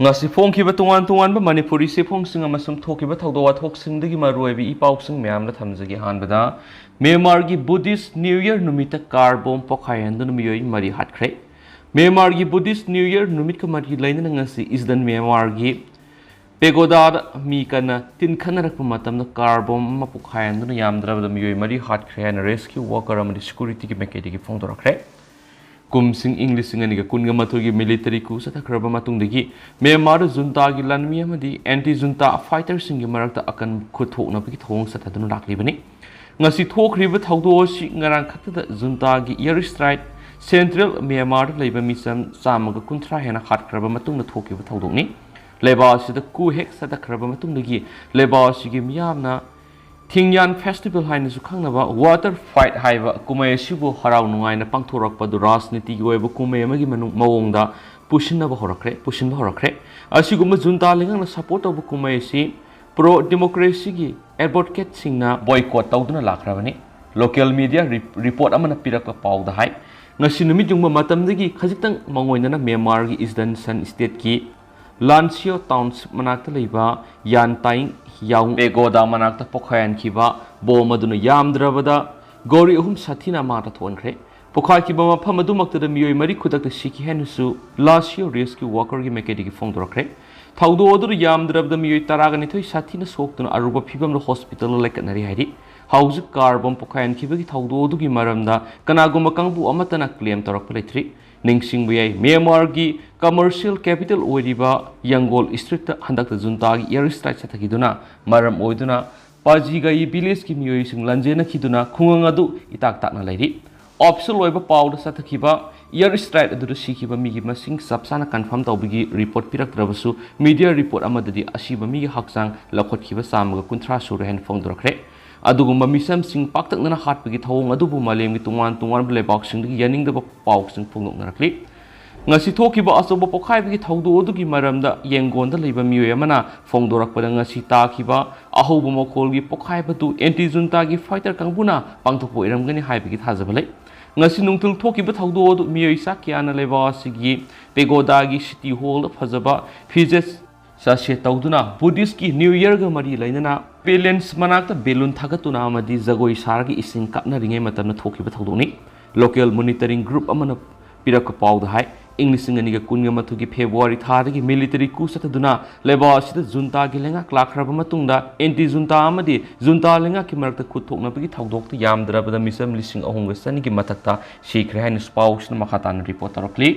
ngasi phongkhiba tungan manipuri se phongsing amasum thokiba thawdo wathoksing dagi maruibi ipausing myam la thamjagi hanbada Myanmar gi Buddhist New Year Numita Car bom pokhaihanduna miyoi mari hatkhr Myanmar gi Buddhist New Year numit ka mari laina ngasi isdan Myanmar gi pegoda mi kana tin khanarak matamna car bom ma pokhaihanduna yamdrabada miyoi mari hatkhr and rescue worker amadi security ki mekedi ki phongdorakre kumsing English ngani ga kunga mathugi military ku hatkhraba matungdagi Myanmar junta gi lanmi amadi anti junta fighter sing gi marakta akan khuthokna bi thong sathaduna laklibani ngasi thokriba thawdo si ngarang khatta junta gi air strike central Myanmar leiba misam samaga kunthra hena hatkhraba matungna thokiba thawdokni leba sida ku hek hatkhraba matungdagi leba sigi miyamna Thingyan Festival haina su khangnaba water fight haiba kumai sibu harau nungai na pangthorakpa du rajniti gi oiba kumai amagi mawongda pushinaba horakre asiguma junta lingang na support obu kumai si pro democracy gi advocate singna boycott tawduna lakhrabani local media report amana pirakpa pawda hai ngasi numit jungba matamdagi khajiktang mangoinana Myanmar gi Eastern Sun State ki Lansio Township manakta leiba Yantaing Yaung Pegoda manakta Pokhayan kiba Bomaduna Yamdrabada Gori Sathina Mata Thonkhre Pokhai kiba mafam adumakta da miyoi mari khudakta siki henusu Lasio rescue worker gi mekedi gi phongdorakre Thawdo odur Yamdrabada miyoi taragani thoi Sathina soktuna aruba phibam hospital lekatnari hairi Hauzik carbon Pokhayan kiba gi thawdo odu gi maramda kanaguma kangbu amatana claim torakpa leithri Ningsing biyai Myanmar gi commercial capital oiriba Yanggol street handakta junta gi air strike sathakiduna maram oiduna pajigai village ki miyoi sing lanjena khiduna khungang adu itak takna lairi official oiba pawda sathakiba air strike adu sikhiba mi gi masing sapsana confirm tawbigi report piraktrabasu media report amadadi asiba mi gi haksang lakhotkiba samaga kunthra surhen phongdorakre adugumba misam sing paktaknana hatpagi thawong adubu malemgi tungan blebak sing gi yaningdaba pawk sing phongdoknarakli ngasi thokiba asoba pokhaibagi thawdo adugi maramda yengonda leiba miyoi amana phongdorakpada ngasi takiba ahoba mokolgi pokhaibatu anti junta gi fighter kangbuna pangthokpo iramgani haibagi thajabalai ngasi nungtul thokiba thawdo adu miyoi sakyana leba sigi pegoda gi city hall phajaba fijes Sashe Tauduna Buddhist ki New Year ga mari lainana Balance manakta belun thagatuna amadi jagoi sargi ising kapna ringai matamna thokiba thawdoni local monitoring group amana pirak pawda hai English ngani ga kunga mathugi February thadagi military coup sataduna leba sida junta gi lenga klakhraba matungda anti junta amadi junta lenga ki marakta khuthokna bagi thawdokta yamdrabada misam lising ahunga sani gi matakta shikre hain spouse makhatan report tarokli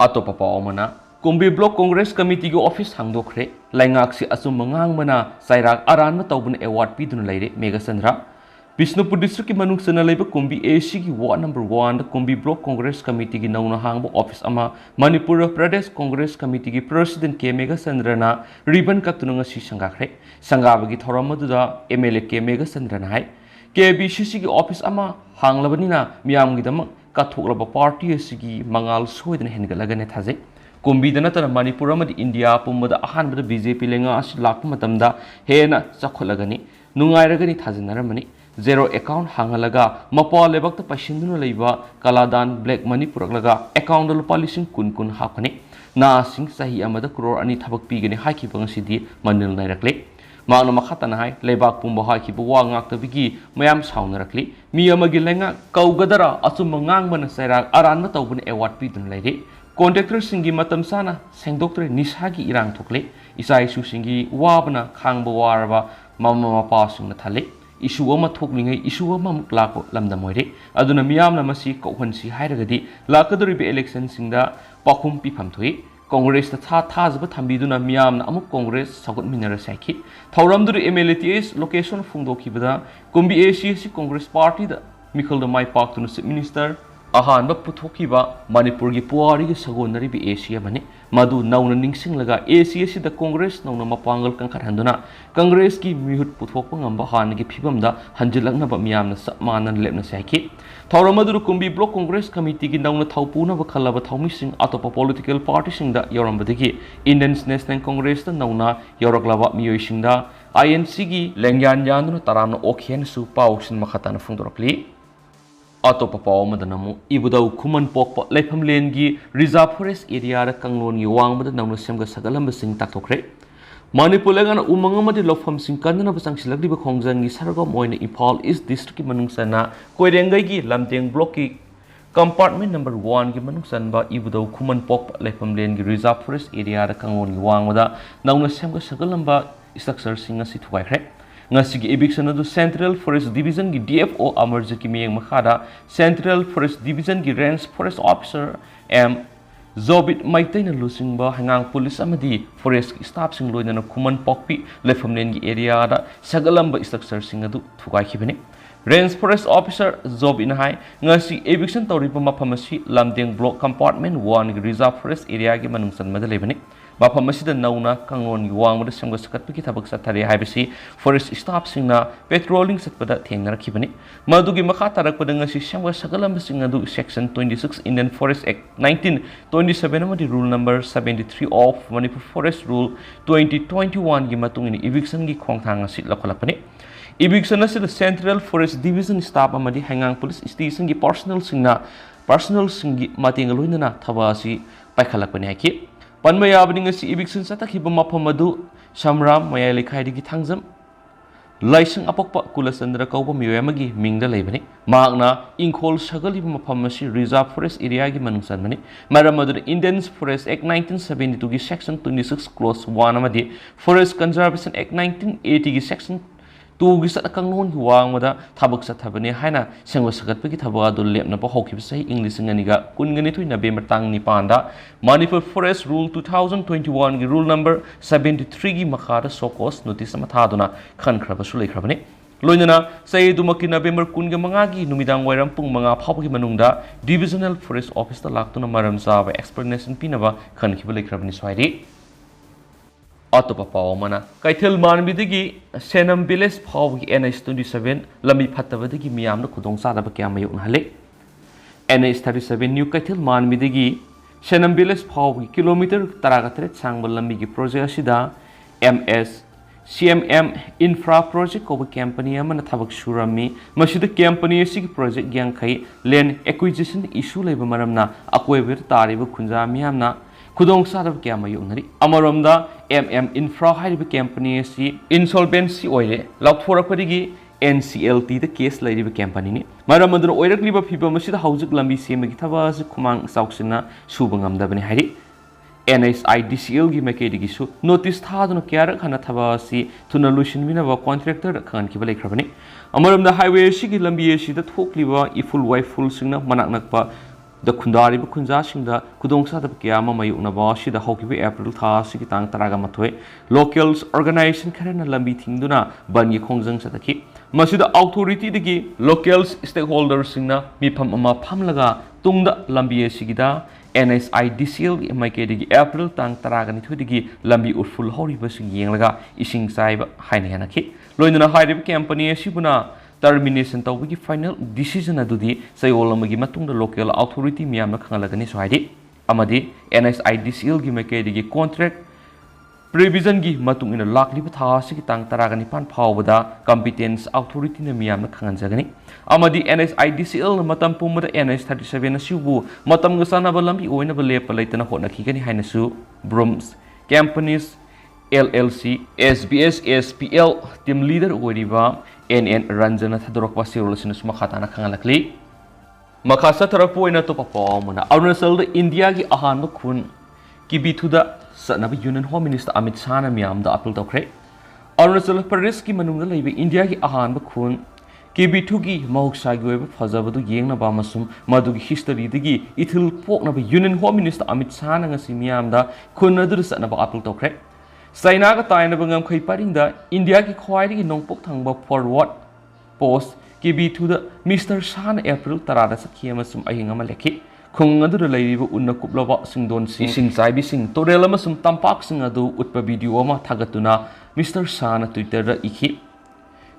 atopa pawmana Kumbi Block Congress Committee go office hangdokre laingak si asum mangang mana sairak aran ma tawbun award pidun laire Megasandra Bishnupur district ki manung sana leiba Kumbi AC ki ward number 1 Kumbi Block Congress Committee gi nauna hangbo office ama Manipur Pradesh Congress Committee gi President K Megasandra na ribbon katunanga si sangakre sangabagi thoramadu da MLA K Megasandra na hai KBCC ki office ama hanglabani na miyam gi dam kathoklaba party asigi mangal soidna hengalagane thaje Kumbi dana tara Manipur amadi India pumbada ahanbada BJP lenga as lakpa matamda hena chakholagani nungairagani thajinaramani zero account hangalaga mapa lebakta pasinduna leiba kaladan black money puraklaga account lupa lising kun hapani na sing sahi amada crore ani thabak pigani haiki bangsidi manil nairakle Mangna makhatana hai lebak pumba haiki buwa ngakta bigi mayam saunarakli mi amagi lenga kaugadara asum mangang bana sairak aran ma tawbun award pidun laire Contractor singi matam sana sengdoktre nisagi irang thokle isai su singi wabna khangba warba mama mapa sungna thale isu ama thoklingai isu ama muklako lamda moire aduna miyamna masi kohonsi hairagadi lakadori election singda pakhum pifam thoi Congress ta thajba thambiduna miyamna amuk Congress sagot minara saiki thauramduri MLATS location phungdokibada Kumbi ACC Congress Party da Mikhal da mai paktunu Chief Minister ahan ba puthokiba Manipur gi puari gi sagonari bi Asia mani madu nauna ningsing laga Asia si da Congress nauna mapangal kangkhat handuna Congress ki mihut puthokpa ngamba han gi phibam da hanjilakna ba miyamna samanan lepna saiki thauramadu Kumbi Block Congress Committee gi nauna thaupuna ba khalaba thaumi sing atopa political party sing da yorambadagi Indian National Congress da nauna yoraklaba miyoi sing da INC gi lengyan yanduna taramna okhen su pau sin makhatana phungdorakli ꯑꯇꯣꯞꯄ ꯄꯥꯎ ꯑꯃꯗ ꯑꯃꯨꯛ ꯏꯕꯨꯗꯧ ꯈꯨꯃꯟ ꯄꯣꯛꯄ ꯂꯩꯐꯝꯂꯦꯟꯒꯤ reserve forest ꯑꯦꯔꯤꯌꯥꯗ ꯀꯥꯡꯂꯣꯟꯒꯤ ꯋꯥꯡꯃꯗ ꯅꯧꯅ ꯁꯦꯝꯒꯠ ꯁꯥꯒꯠꯂꯝꯕꯁꯤꯡ ꯇꯥꯛꯊꯣꯛꯈ꯭ꯔꯦ ꯃꯅꯤꯄꯨꯔ ꯂꯩꯉꯥꯛꯅ ꯎꯃꯪ ꯑꯃꯗꯤ ꯂꯧꯐꯝꯁꯤꯡ ꯀꯟꯅꯅꯕ ꯆꯪꯁꯤꯜꯂꯛꯂꯤꯕ ꯈꯣꯡꯖꯪꯒꯤ ꯁꯔꯒꯝ ꯑꯣꯏꯅ ꯏꯝꯐꯥꯜ ꯏꯁ ꯗꯤꯁꯇ꯭ꯔꯤꯛꯀꯤ ꯃꯅꯨꯡ ꯆꯟꯅ ꯀꯣꯏꯔꯦꯡꯒꯩꯒꯤ ꯂꯝꯗꯦꯡ ꯕ꯭ꯂꯣꯛꯀꯤ ꯀꯝꯄꯥꯔꯠꯃꯦꯟ ꯅꯝꯕꯔ 1ꯒꯤ ꯃꯅꯨꯡ ꯆꯟꯕ ꯏꯕꯨꯗꯧ ꯈꯨꯃꯟ ꯄꯣꯛꯄ ꯂꯩꯐꯝꯂꯦꯟꯒꯤ ꯔꯤꯖꯥꯔꯚ ꯐꯣꯔꯦꯁ ꯑꯦꯔꯤꯌꯥꯗ ꯀꯥꯡꯂꯣꯟꯒꯤ ꯋꯥꯡꯃꯗ ꯅꯧꯅ ꯁꯦꯝꯒꯠ ꯁꯥꯒꯠꯂꯝꯕ ꯁ꯭ꯇ꯭ꯔꯛꯆꯔꯁꯤꯡ ꯑꯁꯤ ꯊꯨꯒꯥꯏꯈ꯭ꯔꯦ ꯉꯁꯤꯒꯤ ꯏꯕꯤꯛꯁꯟ ꯑꯗꯨ ꯁꯦꯟꯇ꯭ꯔꯦꯜ ꯐꯣꯔꯦꯁꯠ ꯗꯤꯕꯤꯖꯟꯒꯤ DFO ꯑꯃꯔꯖꯤꯠꯀꯤ ꯃꯤꯠꯌꯦꯡ ꯃꯈꯥꯗ ꯁꯦꯟꯇ꯭ꯔꯦꯜ ꯐꯣꯔꯦꯁꯠ ꯗꯤꯕꯤꯖꯟꯒꯤ range forest officer M. Jobit ꯃꯩꯇꯩꯅ ꯂꯨꯆꯤꯡꯕ ꯍꯩꯉꯥꯡ ꯄꯨꯂꯤꯁ ꯑꯃꯗꯤ ꯐꯣꯔꯦꯁꯠꯀꯤ ꯁ꯭ꯇꯥꯐꯁꯤꯡ ꯂꯣꯏꯅꯅ ꯈꯨꯃꯟ ꯄꯣꯛꯄꯤ ꯂꯩꯐꯝꯂꯦꯟꯒꯤ ꯑꯦꯔꯤꯌꯥꯗ ꯁꯥꯒꯠꯂꯝꯕ ꯁ꯭ꯇ꯭ꯔꯛꯆꯔꯁꯤꯡ ꯑꯗꯨ ꯊꯨꯒꯥꯏꯈꯤꯕꯅꯤ ꯔꯦꯟꯖ ꯐꯣꯔꯦꯁꯠ ꯑꯣꯐꯤꯁꯔ ꯖꯣꯕꯤꯠꯅ ꯍꯥꯏ ꯉꯁꯤ ꯑꯦꯕꯤꯛꯁꯟ ꯇꯧꯔꯤꯕ ꯃꯐꯝ ꯑꯁꯤ ꯂꯝꯗꯦꯡ ꯕ꯭ꯂꯣꯛ ꯀꯝꯄꯥꯔꯠꯃꯦꯟ 1ꯒꯤ ꯔꯤꯖꯥꯔꯚ ꯐꯣꯔꯦꯁꯠ ꯑꯦꯔꯤꯌꯥꯒꯤ ꯃꯅꯨꯡ ꯆꯟꯕꯗ ꯂꯩꯕꯅꯤ ꯃꯐꯝ ꯑꯁꯤꯗ ꯅꯧꯅ ꯀꯥꯡꯂꯣꯟꯒꯤ ꯋꯥꯡꯃꯗ ꯁꯦꯝꯒꯠ ꯁꯥꯒꯠꯄꯒꯤ ꯊꯕꯛ ꯆꯠꯊꯔꯦ ꯍꯥꯏꯕꯁꯤ ꯐꯣꯔꯦꯁꯠ ꯁ꯭ꯇꯥꯐꯁꯤꯡꯅ ꯄꯦꯇ꯭ꯔꯣꯂꯤꯡ ꯆꯠꯄꯗ ꯊꯦꯡꯅꯔꯛꯈꯤꯕꯅꯤ ꯃꯗꯨꯒꯤ ꯃꯈꯥ ꯇꯥꯔꯛꯄꯗ ꯉꯁꯤ ꯁꯦꯝꯒꯠ ꯁꯥꯒꯠꯂꯝꯕꯁꯤꯡ ꯑꯗꯨ ꯁꯦꯛꯁꯟ 26 ꯏꯟꯗꯤꯌꯟ ꯐꯣꯔꯦꯁꯠ ꯑꯦꯛ 1927 ꯑꯃꯗꯤ rule number 73 of Manipur forest rule 2021ꯒꯤ ꯃꯇꯨꯡꯏꯟꯅ ꯏꯕꯤꯛꯁꯟꯒꯤ ꯈꯣꯡꯊꯥꯡ ꯑꯁꯤ ꯂꯧꯈꯠꯂꯛꯄꯅꯤ ꯏꯕꯤꯛꯁꯟ ꯑꯁꯤꯗ ꯁꯦꯟꯇ꯭ꯔꯦꯜ ꯐꯣꯔꯦꯁꯠ ꯗꯤꯕꯤꯖꯟ ꯁ꯭ꯇꯥꯐ ꯑꯃꯗꯤ ꯍꯩꯉꯥꯡ ꯄꯨꯂꯤꯁ ꯁ꯭ꯇꯦꯁꯟꯒꯤ ꯄꯥꯔꯁꯣꯅꯦꯜꯁꯤꯡꯒꯤ ꯃꯇꯦꯡꯒ ꯂꯣꯏꯅꯅ ꯊꯕꯛ ꯑꯁꯤ ꯄꯥꯏꯈꯠꯂꯛꯄꯅꯤ ꯍꯥꯏꯈꯤ ꯄꯟꯕ ꯌꯥꯕꯅꯤ ꯉꯁꯤ ꯏꯕꯤꯛꯁꯟ ꯆꯠꯊꯈꯤꯕ ꯃꯐꯝ ꯑꯗꯨ ꯁꯝꯔꯥꯝ ꯃꯌꯥꯏ ꯂꯩꯈꯥꯏꯗꯒꯤ ꯊꯥꯡꯖꯝ ꯂꯥꯏꯁꯪ ꯑꯄꯣꯛꯄ ꯀꯨꯂꯆꯟꯗ꯭ꯔ ꯀꯧꯕ ꯃꯤꯑꯣꯏ ꯑꯃꯒꯤ ꯃꯤꯡꯗ ꯂꯩꯕꯅꯤ ꯃꯍꯥꯛꯅ ꯏꯪꯈꯣꯜ ꯁꯥꯒꯠꯂꯤꯕ ꯃꯐꯝ ꯑꯁꯤ ꯔꯤꯖꯥꯔꯚ ꯐꯣꯔꯦꯁꯠ ꯑꯦꯔꯤꯌꯥꯒꯤ ꯃꯅꯨꯡ ꯆꯟꯕꯅꯤ ꯃꯔꯝ ꯑꯗꯨꯅ ꯏꯟꯗꯤꯌꯟ ꯐꯣꯔꯦꯁꯠ ꯑꯦꯛ 1972ꯒꯤ ꯁꯦꯛꯁꯟ 26 ꯀ꯭ꯂꯣꯖ 1 ꯑꯃꯗꯤ ꯐꯣꯔꯦꯁꯠ ꯀꯟꯖꯔꯕꯦꯁꯟ ꯑꯦꯛ 1980ꯒꯤ ꯁꯦꯛꯁꯟ 2ꯒꯤ ꯆꯠꯅꯀꯥꯡꯂꯣꯟꯒꯤ ꯋꯥꯡꯃꯗ ꯊꯕꯛ ꯆꯠꯊꯕꯅꯤ ꯍꯥꯏꯅ ꯁꯦꯝꯒꯠ ꯁꯥꯒꯠꯄꯒꯤ ꯊꯕꯛ ꯑꯗꯨ ꯂꯦꯞꯅꯕ ꯍꯧꯈꯤꯕ ꯆꯍꯤ ꯏꯪ 2022 ꯅꯕꯦꯝꯕꯔ ꯇꯥꯡ 9ꯗ ꯃꯅꯤꯄꯨꯔ ꯐꯣꯔꯦꯁꯠ ꯔꯨꯜ 2021ꯒꯤ ꯔꯨꯜ ꯅꯝꯕꯔ 73ꯒꯤ ꯃꯈꯥꯗ ꯁꯣꯀꯣꯁ ꯅꯣꯇꯤꯁ ꯑꯃ ꯊꯥꯗꯨꯅ ꯈꯟꯈ꯭ꯔꯕꯁꯨ ꯂꯩꯈ꯭ꯔꯕꯅꯤ ꯂꯣꯏꯅꯅ ꯆꯍꯤ ꯑꯗꯨꯃꯛꯀꯤ ꯅꯕꯦꯝꯕꯔ 25ꯒꯤ ꯅꯨꯃꯤꯗꯥꯡ ꯋꯥꯏꯔꯝ ꯄꯨꯡ 5 ꯐꯥꯎꯕꯒꯤ ꯃꯅꯨꯡꯗ ꯗꯤꯕꯤꯖꯅꯦꯜ ꯐꯣꯔꯦꯁꯠ ꯑꯣꯐꯤꯁꯇ ꯂꯥꯛꯇꯨꯅ ꯃꯔꯝ ꯆꯥꯕ ꯑꯦꯛꯁꯄ꯭ꯂꯦꯅꯦꯁꯟ ꯄꯤꯅꯕ ꯈꯟꯈꯤꯕ ꯂꯩꯈ꯭ꯔꯕꯅꯤ ꯁ꯭ꯋꯥꯏꯗꯤ ꯑꯇꯣꯞꯄ ꯄꯥꯎ ꯑꯃꯅ ꯀꯩꯊꯦꯜ ꯃꯥꯟꯕꯤꯗꯒꯤ ꯁꯦꯅꯝ ꯚꯤꯂꯦꯖ ꯐꯥꯎꯕꯒꯤ NH-27 ꯂꯝꯕꯤ ꯐꯠꯇꯕꯗꯒꯤ ꯃꯤꯌꯥꯝꯅ ꯈꯨꯗꯣꯡꯆꯥꯗꯕ ꯀꯌꯥ ꯃꯥꯌꯣꯛꯅꯍꯜꯂꯦ NH-37 ꯅ꯭ꯌꯨ ꯀꯩꯊꯦꯜ ꯃꯥꯟꯕꯤꯗꯒꯤ ꯁꯦꯅꯝ ꯚꯤꯂꯦꯖ ꯐꯥꯎꯕꯒꯤ ꯀꯤꯂꯣꯃꯤꯇꯔ 18 ꯁꯥꯡꯕ ꯂꯝꯕꯤꯒꯤ ꯄ꯭ꯔꯣꯖꯦꯛ ꯑꯁꯤꯗ CMM ꯏꯟꯐ꯭ꯔꯥ ꯄ꯭ꯔꯣꯖꯦꯛ ꯀꯧꯕ ꯀꯝꯄꯅꯤ ꯑꯃꯅ ꯊꯕꯛ ꯁꯨꯔꯝꯃꯤ ꯃꯁꯤꯗ ꯀꯝꯄꯅꯤ ꯑꯁꯤꯒꯤ ꯄ꯭ꯔꯣꯖꯦꯛ 50 ꯂꯦꯟ ꯑꯦꯀ꯭ꯋꯤꯖꯤꯁꯟ ꯏꯁꯨ ꯂꯩꯕ ꯃꯔꯝꯅ ꯑꯀꯣꯏꯕꯗ ꯇꯥꯔꯤꯕ ꯈꯨꯟꯖꯥ ꯃꯤꯌꯥꯝꯅ ꯈꯨꯗꯣꯡꯆꯥꯗꯕ ꯀꯌꯥ ꯃꯥꯌꯣꯛꯅꯔꯤ ꯑꯃꯔꯣꯝꯗ Infra ꯍꯥꯏꯔꯤꯕ ꯀꯝꯄꯅꯤ ꯑꯁꯤ ꯏꯟꯁꯣꯜꯚꯦꯟꯁꯤ ꯑꯣꯏꯔꯦ ꯂꯥꯎꯊꯣꯔꯛꯄꯗꯒꯤ NCLTꯗ ꯀꯦꯁ ꯂꯩꯔꯤꯕ ꯀꯝꯄꯅꯤꯅꯤ ꯃꯔꯝ ꯑꯗꯨꯅ ꯑꯣꯏꯔꯛꯂꯤꯕ ꯐꯤꯚꯝ ꯑꯁꯤꯗ ꯍꯧꯖꯤꯛ ꯂꯝꯕꯤ ꯁꯦꯝꯕꯒꯤ ꯊꯕꯛ ꯑꯁꯤ ꯈꯨꯃꯥꯡ ꯆꯥꯎꯁꯤꯟꯅ ꯁꯨꯕ ꯉꯝꯗꯕꯅꯤ ꯍꯥꯏꯔꯤ NHIDCLꯒꯤ ꯃꯥꯏꯀꯩꯗꯒꯤꯁꯨ ꯅꯣꯇꯤꯁ ꯊꯥꯗꯨꯅ ꯀꯌꯥꯔꯛ ꯍꯟꯅ ꯊꯕꯛ ꯑꯁꯤ ꯊꯨꯅ ꯂꯣꯏꯁꯤꯟꯕꯤꯅꯕ ꯀꯣꯟꯇ꯭ꯔꯦꯛꯇꯔꯗ ꯈꯪꯍꯟꯈꯤꯕ ꯂꯩꯈ꯭ꯔꯕꯅꯤ ꯑꯃꯔꯣꯝꯗ ꯍꯥꯏꯋꯦ ꯑꯁꯤꯒꯤ ꯂꯝꯕꯤ ꯑꯁꯤꯗ ꯊꯣꯛꯂꯤꯕ ꯏꯐꯨꯜ ꯋꯥꯏꯐꯨꯜꯁꯤꯡꯅ ꯃꯅꯥꯛ ꯅꯛꯄ ꯗ ꯈꯨꯟꯗꯥꯔꯤꯕ ꯈꯨꯟꯖꯥꯁꯤꯡꯗ ꯈꯨꯗꯣꯡꯆꯥꯗꯕ ꯀꯌꯥ ꯑꯃ ꯃꯥꯌꯣꯛꯅꯕ ꯑꯁꯤꯗ ꯍꯧꯈꯤꯕ ꯑꯦꯄ꯭ꯔꯤꯜ ꯊꯥ ꯑꯁꯤꯒꯤ ꯇꯥꯡ 11 ꯂꯣꯀꯦꯜꯁ ꯑꯣꯔꯒꯅꯥꯏꯖꯦꯁꯟ ꯈꯔꯅ ꯂꯝꯕꯤ ꯊꯤꯡꯗꯨꯅ ꯕꯟꯒꯤ ꯈꯣꯡꯖꯪ ꯆꯠꯊꯈꯤ ꯃꯁꯤꯗ ꯑꯣꯊꯣꯔꯤꯇꯤꯗꯒꯤ ꯂꯣꯀꯦꯜꯁ ꯁ꯭ꯇꯦꯛꯍꯣꯜꯗꯔꯁꯤꯡꯅ ꯃꯤꯐꯝ ꯑꯃ ꯐꯝꯂꯒ ꯇꯨꯡꯗ ꯂꯝꯕꯤ ꯑꯁꯤꯒꯤꯗ NHIDCLꯒꯤ ꯃꯥꯏꯀꯩꯗꯒꯤ ꯑꯦꯄ꯭ꯔꯤꯜ ꯇꯥꯡ 12ꯗꯒꯤ ꯂꯝꯕꯤ ꯎꯠꯐꯨꯜ ꯍꯧꯔꯤꯕꯁꯤꯡ ꯌꯦꯡꯂꯒ ꯏꯁꯤꯡ ꯆꯥꯏꯕ ꯍꯥꯏꯅ ꯌꯥꯅꯈꯤ ꯂꯣꯏꯅꯅ ꯍꯥꯏꯔꯤꯕ ꯀꯝꯄꯅꯤ ꯑꯁꯤꯕꯨꯅ ꯇꯔꯃꯤꯅꯦꯁꯟ ꯇꯧꯕꯒꯤ ꯐꯥꯏꯅꯦꯜ ꯗꯤꯁꯤꯖꯟ ꯑꯗꯨꯗꯤ ꯆꯌꯣꯜ ꯑꯃꯒꯤ ꯃꯇꯨꯡꯗ ꯂꯣꯀꯦꯜ ꯑꯣꯊꯣꯔꯤꯇꯤ ꯃꯤꯌꯥꯝꯅ ꯈꯪꯍꯜꯂꯒꯅꯤ ꯁ꯭ꯋꯥꯏꯗꯤ ꯑꯃꯗꯤ NHIDCLꯒꯤ ꯃꯥꯏꯀꯩꯗꯒꯤ ꯀꯣꯟꯇ꯭ꯔꯦꯛ ꯄ꯭ꯔꯤꯚꯤꯖꯟꯒꯤ ꯃꯇꯨꯡ ꯏꯟꯅ ꯂꯥꯛꯂꯤꯕ ꯊꯥ ꯑꯁꯤꯒꯤ ꯇꯥꯡ 19 ꯐꯥꯎꯕꯗ ꯀꯝꯄꯤꯇꯦꯟꯁ ꯑꯣꯊꯣꯔꯤꯇꯤꯅ ꯃꯤꯌꯥꯝꯅ ꯈꯪꯍꯟꯖꯒꯅꯤ ꯑꯃꯗꯤ NHIDCLꯅ ꯃꯇꯝ ꯄꯨꯝꯕꯗ NH-37 ꯑꯁꯤꯕꯨ ꯃꯇꯝꯒ ꯆꯥꯟꯅꯕ ꯂꯝꯕꯤ ꯑꯣꯏꯅꯕ ꯂꯦꯞꯄ ꯂꯩꯇꯅ ꯍꯣꯠꯅꯈꯤꯒꯅꯤ ꯍꯥꯏꯅꯁꯨ ꯕ꯭ꯔꯨꯝꯁ companies LLC SBS SPL team leader ꯑꯣꯏꯔꯤꯕ NN ꯔꯟꯖꯅ ꯊꯥꯗꯣꯔꯛꯄ ꯆꯦꯔꯣꯜ ꯑꯁꯤꯅꯁꯨ ꯃꯈꯥ ꯇꯥꯅ ꯈꯪꯍꯜꯂꯛꯂꯤ ꯃꯈꯥ ꯆꯠꯊꯔꯛꯄ ꯑꯣꯏꯅ ꯑꯇꯣꯞꯄ ꯄꯥꯎ ꯑꯃꯅ ꯑꯔꯨꯅꯥꯆꯜꯗ ꯏꯟꯗꯤꯌꯥꯒꯤ ꯑꯍꯥꯟꯕ ꯈꯨꯟ ꯀꯤꯕꯤꯊꯨꯗ ꯆꯠꯅꯕ ꯌꯨꯅꯤꯌꯟ ꯍꯣꯝ ꯃꯤꯅꯤꯁꯇꯔ ꯑꯃꯤꯠ ꯁꯥꯍꯅ ꯃꯤꯌꯥꯝꯗ ꯑꯄꯤꯜ ꯇꯧꯈ꯭ꯔꯦ ꯑꯔꯨꯅꯥꯆꯜ ꯄ꯭ꯔꯗꯦꯁꯀꯤ ꯃꯅꯨꯡꯗ ꯂꯩꯕ ꯏꯟꯗꯤꯌꯥꯒꯤ ꯑꯍꯥꯟꯕ ꯈꯨꯟ ꯀꯤꯕꯤꯊꯨꯒꯤ ꯃꯍꯧꯁꯥꯒꯤ ꯑꯣꯏꯕ ꯐꯖꯕꯗꯨ ꯌꯦꯡꯅꯕ ꯑꯃꯁꯨꯡ ꯃꯗꯨꯒꯤ ꯍꯤꯁꯇꯔꯤꯗꯒꯤ ꯏꯊꯤꯜ ꯄꯣꯛꯅꯕ ꯌꯨꯅꯤꯌꯟ ꯍꯣꯝ ꯃꯤꯅꯤꯁꯇꯔ ꯑꯃꯤꯠ ꯁꯥꯍꯅ ꯉꯁꯤ ꯃꯤꯌꯥꯝꯗ ꯈꯨꯟ ꯑꯗꯨꯗ ꯆꯠꯅꯕ ꯑꯄꯤꯜ ꯇꯧꯈ꯭ꯔꯦ ꯆꯥꯏꯅꯥꯒ ꯇꯥꯏꯅꯕ ꯉꯝꯈꯩ ꯄꯔꯤꯡꯗ ꯏꯟꯗꯤꯌꯥꯒꯤ ꯈ꯭ꯋꯥꯏꯗꯒꯤ ꯅꯣꯡꯄꯣꯛ ꯊꯪꯕ ꯐꯣꯔꯋꯥꯔꯗ ꯄꯣꯁꯠ ꯀꯤꯕꯤꯊꯨꯗ ꯃꯤꯁꯇꯔ ꯁꯥꯍꯅ ꯑꯦꯄ꯭ꯔꯤꯜ 10ꯗ ꯆꯠꯈꯤ ꯑꯃꯁꯨꯡ ꯑꯍꯤꯡ ꯑꯃ ꯂꯦꯛꯈꯤ ꯈꯨꯡꯒꯪ ꯑꯗꯨꯗ ꯂꯩꯔꯤꯕ ꯎꯟꯅ ꯀꯨꯞꯂꯕ ꯁꯤꯡꯗꯣꯟꯁꯤꯡ ꯏꯁꯤꯡ ꯆꯥꯏꯕꯤꯁꯤꯡ ꯇꯨꯔꯦꯜ ꯑꯃꯁꯨꯡ ꯇꯝꯄꯥꯛꯁꯤꯡ ꯑꯗꯨ ꯎꯠꯄ ꯚꯤꯗꯤꯑꯣ ꯑꯃ ꯊꯥꯒꯠꯇꯨꯅ ꯃꯤꯁꯇꯔ ꯁꯥꯍꯅ ꯇ꯭ꯋꯤꯇꯔꯗ ꯏꯈꯤ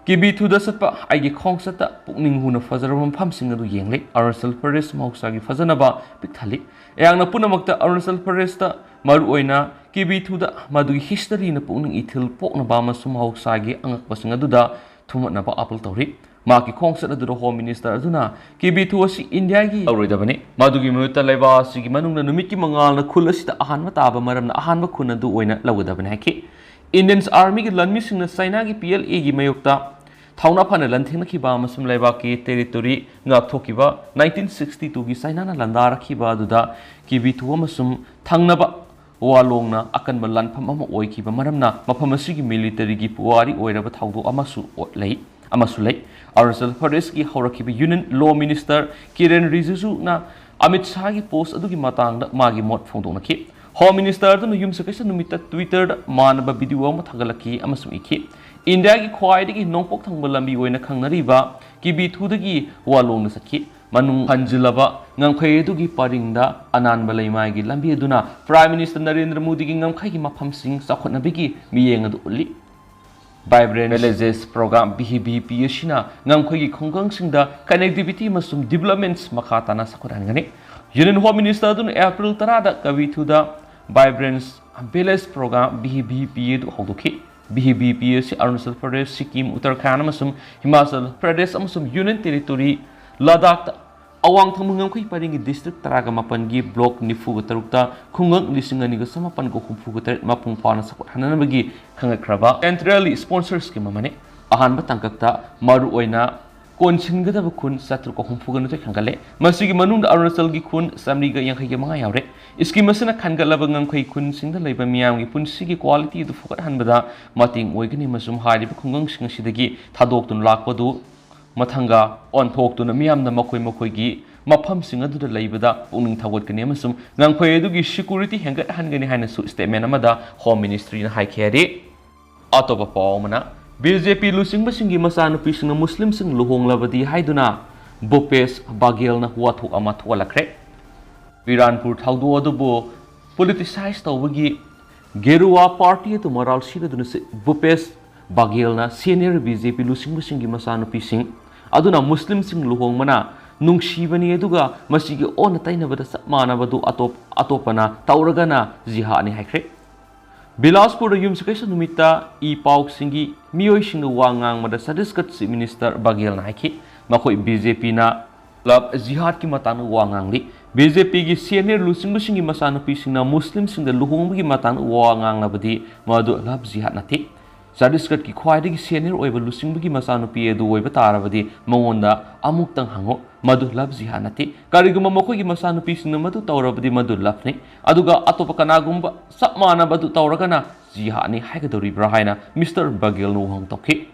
ꯀꯤꯕꯤꯊꯨꯗ ꯆꯠꯄ ꯑꯩꯒꯤ ꯈꯣꯡꯆꯠꯇ ꯄꯨꯛꯅꯤꯡ ꯍꯨꯅ ꯐꯖꯔꯕ ꯃꯐꯝꯁꯤꯡ ꯑꯗꯨ ꯌꯦꯡꯂꯤ ꯑꯔꯨꯅꯥꯆꯜ ꯄ꯭ꯔꯗꯦꯁ ꯃꯍꯧꯁꯥꯒꯤ ꯐꯖꯅꯕ ꯄꯤꯛ ꯊꯜꯂꯤ ꯑꯩꯍꯥꯛꯅ ꯄꯨꯝꯅꯃꯛꯇ ꯑꯔꯨꯅꯥꯆꯜ ꯄ꯭ꯔꯗꯦꯁꯇ ꯃꯔꯨꯑꯣꯏꯅ ꯀꯤꯕꯤꯊꯨꯗ ꯃꯗꯨꯒꯤ ꯍꯤꯁꯇꯔꯤꯅ ꯄꯨꯛꯅꯤꯡ ꯏꯊꯤꯜ ꯄꯣꯛꯅꯕ ꯑꯃꯁꯨꯡ ꯃꯍꯧꯁꯥꯒꯤ ꯑꯉꯛꯄꯁꯤꯡ ꯑꯗꯨꯗ ꯊꯨꯝꯍꯠꯅꯕ ꯑꯄꯤꯜ ꯇꯧꯔꯤ माकी खोंगसत अदुदा होम मिनिस्टर अदुना किबिथु असि इंडिया की औरोइदबने मादुगी मुता लेबा सिगी मनुंगना नुमित की मंगालना खुल असिदा अहानबा ताबा मरमना अहानबा खुन अदु ओइना लौगदबने हाइके इंडियन आर्मी की लनमी सिंगना चाइना की PLA की मयोक्ता थाउना फाना लनथेंगखिबा अमसुम लेबा की टेरिटोरी ngakthokiba 1962 की चाइना ना लंदारखिबा अदुदा किबिथु अमसुम थांगनबा वालोंगना अकनबा लनफम अमा ओइखिबा मरमना मफम असिगी मिलिटरी की पुवारी ओइरबा थाउदो अमसु लई अरुणाचल प्रदेश की हौरखिबा union law minister Kiren Rijiju ना अमित शाह की पोस्ट अदुगी मातांगदा मागी मोट फोंदोनखि होम मिनिस्टर अदुना युमसकैसा नुमिता ट्विटर मानबा वीडियो अमा थागलखि अमसुम इखि इंडिया की ख्वाइदगी नोंपोक थांबा लंबी ओइना खंगनरिबा किबिथुदगी वालोंगना सखि मनुंग हंजिलबा ngangkhai paringda ananba leimai gi lambi aduna Prime Minister Narendra Modi gi ngangkhai gi mafamsing chakhotnabigi miyeng adu uli vibrant villages program BHBP ashina ngangkhai gi khonggangsingda connectivity masum developments makhatana sakhotangani Union Home Minister aduna April 10 da kavithuda vibrant village program BHBP adu hawdokhi BHBP asi Arunachal Pradesh Sikkim Uttarakhand amasum Himachal Pradesh amasum Union Territory Ladakh awang thangmungam khoi paringi district taraga mapan gi block nifu tarukta khungak lisingani ga samapan go khumfu ga tar mapung phana sakot hananabagi khangakhraba centrally sponsors ki mamane ahan ba tangkakta maru oina konsin ga dab khun satru ko khumfu ga nutai khangale masigi manung da Arunachal gi khun samri ga yang khai manga yaure iski masana khangalaba ngam khoi khun singda leiba miyam gi punsi gi quality du fukat hanbada mating oigani masum haidi khungang sing sidagi thadok tun lakpadu mathanga on thok tuna miyamna makoi gi mafam sing aduda leibada pungning thawat kani amasum ngangphoi adugi security hengat hangani haina su statement amada home ministry na haikhere atopa pawmana BJP lusingba singi masanu pising muslim sing luhonglabadi haiduna Bopes Bagel na huathuk ama thualakre Piranpur thawdu adubo politicize tawagi Gerua party to moral sida duna Bopes Bagel na senior BJP lusingba singi masanu pising aduna muslim sing luhongmana nungsibani aduga masigi on tainabada sapmanabadu atopana tauragana jihani haikre Bilaspur yumsakaisa numita I pauk singi miyoi singa wangang mada sadiskat si minister Bagel na haiki makoi BJP na club jihad ki matanu wangang li BJP gi senior lusingbu singi masanu pisingna muslim singa luhongbu gi matanu wangang labadi madu lab jihad nati Sadiskat ki khwaidagi senior oiba lusingbugi masanupi edu oiba tarabadi mongonda amuk tang hango madu lab jihanati kariguma makoi gi masanupi singna madu tawrabadi madu labni aduga atopa kanagumba sapmana badu tawragana jihani haigadori brahaina Mr. Bagel no hang tokhi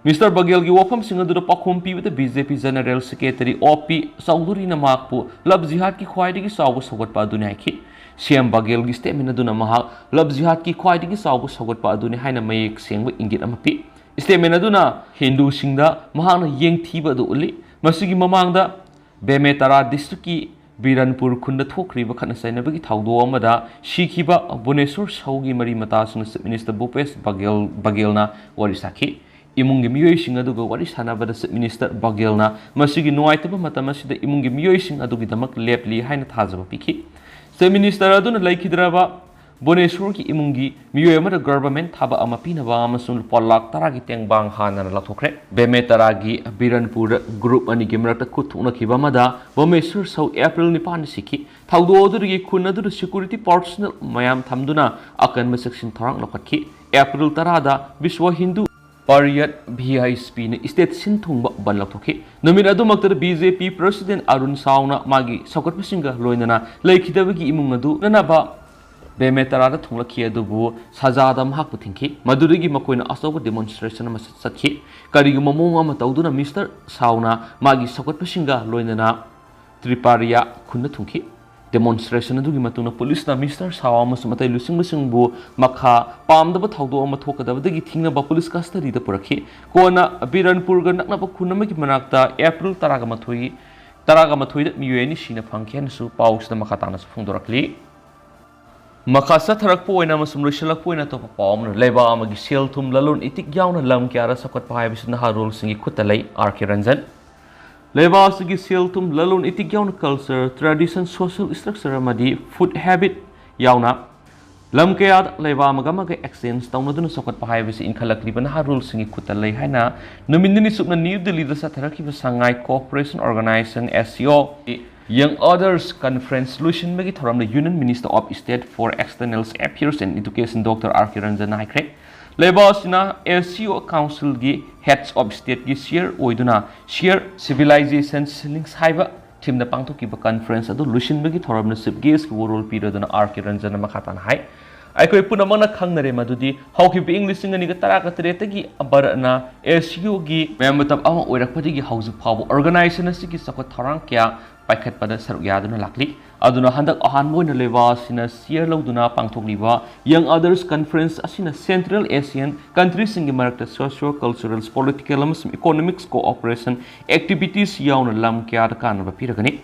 Mr. Bagel gi wafam singa du pakhumpi with the BJP General Secretary OP Sauduri na makpu lab jihad ki khwaidagi sawu sogot pa dunai ki CM Bagel gi statement aduna mahak lab jihad ki khwaidagi sawu sogot pa aduni haina mayek sengba ingit amapi statement aduna Hindu singda mahakna yengthiba du uli masigi mamangda Bemetara district ki Biranpur khunda thokriba khana sainabagi thawdo amada shikhiba Bunesur saugi mari mata sing Minister Bopes Bagel na warisaki imungi miyoi sing aduga wari sanabada Minister Bagel na masigi nuaitaba matamasida imungi miyoi sing adugi damak lepli haina thajaba pikhi Minister aduna laikhidraba Bonesur ki imungi miyoi amada government thaba ama pinaba amasung polak taragi tengbang hana lathokre Bemetara-gi Biranpur group ani gi marakta kuthuna khiba amada Bomesur sau April 9 sikhi thawdo odurigi khunadu security personnel mayam thamduna akan section thorang lokhatkhi April 10 da Biswa Hindu Pariyat VISP ne state sin thungba ban lathokhi nomin adumakta BJP President Arun Sauna magi sakotpasinga loinana laikhidabagi imung adu nanaba Bemetara da thunglakhi adubu sajada mahak puthingki madurigi makoina asoba demonstration ama satki karigi mamong ama tawduna Mr. Sauna magi sakotpasinga loinana Tripariya khunna thungki demonstration adugi matuna police na Mr. Sawa masumatai lusingbu makha pamdaba thawdo ama thokadabadagi thingna police custody da purakhi kona Biranpur ga naknaba khunamagi manakta April 13 da miyoi ni sina phangkhen su pausna makhatana su phungdorakli makasa tharakpo oina masum loisalakpo oina to pawmna leba amagi sel thum lalon itik yauna lam kyara sakot phai bisna harul singi khutalai RK Ranjan Lebasigi siltum lalun itik yauna culture, tradition, social structure amadi food habit yauna lam kaya leba maga exchange tawna sokot pahai bisi inkhalakli bana harul singi kutalai haina numindini supna New Delhi da satharaki ba Shanghai Cooperation Organization SCO Young Others Conference Solution magi thoram the Union Minister of State for External Affairs and Education Dr. R.K. Ranjan haikre leba sina SCO Council gi Heads of State gi share oiduna share civilizations links haiba team the pangto ki ba conference adu lution magi thoram na sip guest ki role piraduna R.K. Ranjan makatan hai aikoi punamana khangnare madudi hauki bi English ngani ga tara ka tere tagi abarna SU gi mem tab ama oirakpadi gi hauju phabu organization asiki sakot tharang kya paikhat pada saruk yaduna lakli aduna handak ahan moina lewa sina share loduna pangthokliba Young Others Conference asina Central Asian countries singi marakta socio cultural political and economics cooperation activities yauna lam kya kan ba piragani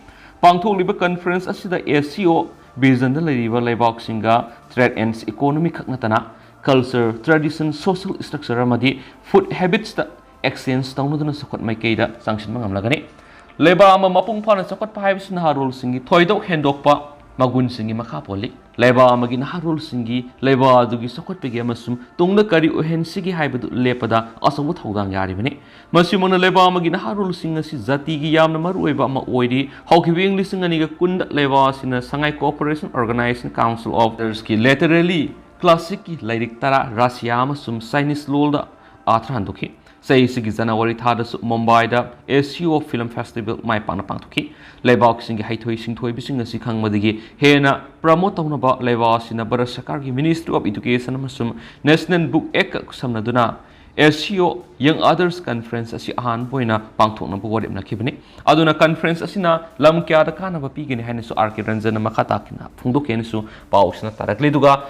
pangthokliba conference asida SCO Vision the Ladiva Laibok Singa, Trade and Economy Kaknatana, Culture, Tradition, Social Structure Ramadi, Food Habits the Exchange Town Sokot Maikeda, Sanction Mangamlagani. Leba Mapung Pan and Sokot Pipes and Harul Singi, Toido Hendokpa, Magun Singi Makapoli, Leba Magin Harul Singi, Leba Dugi Sokot Pegamasum, Tung the Kari Uhen Sigi Hybrid Lepada, Asawut Hogan Yarivini, Masumona Leba Magin Harul Singers Zatigi Yamnamar Weba Ma Oidi, Hoki English and Niga Kunda Levas in a Shanghai Cooperation Organization Council of Thereski, laterally, Classic, Lyric Tara, Rasiam, Sum Sinus Lolda, Atranduki. Say Sigi January Tadas Mumbai da SCO Film Festival my panapangtuki Lebak sing haitoi sing thoi bising na sikhang madigi hena promote tawna ba lewas in Bharat Sarkar gi Ministry of Education amasum National Book Ek samna duna SCO Young Others Conference asi ahan poina pangthokna bu wadem na kibni aduna conference asina lam kya da kana ba pigini haine su R.K. Ranjan makata kina phungdo ken su pausna tarakle duga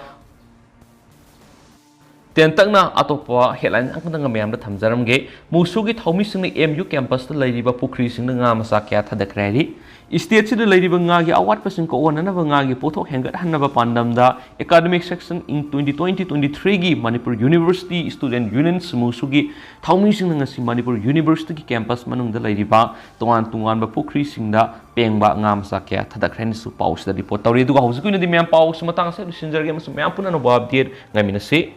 Tentangna atopa headline ang kandang mayam da thamjaramge musugi thaumi singni MU campus da lairiba pukri singna nga masa kya thadakrari state sida lairiba nga gi awat pasing ko wana na nga gi pothok hengat hanaba pandam da academic section in 2020-23 gi Manipur University Student Union musugi thaumi singna nga si Manipur University gi campus manung da lairiba tungan ba pukri singda pengba nga masa kya thadakrani su paus da report tawri du ga hausu kuina di mayam paus matang sa sinjarge mas mayam puna no update ngamina se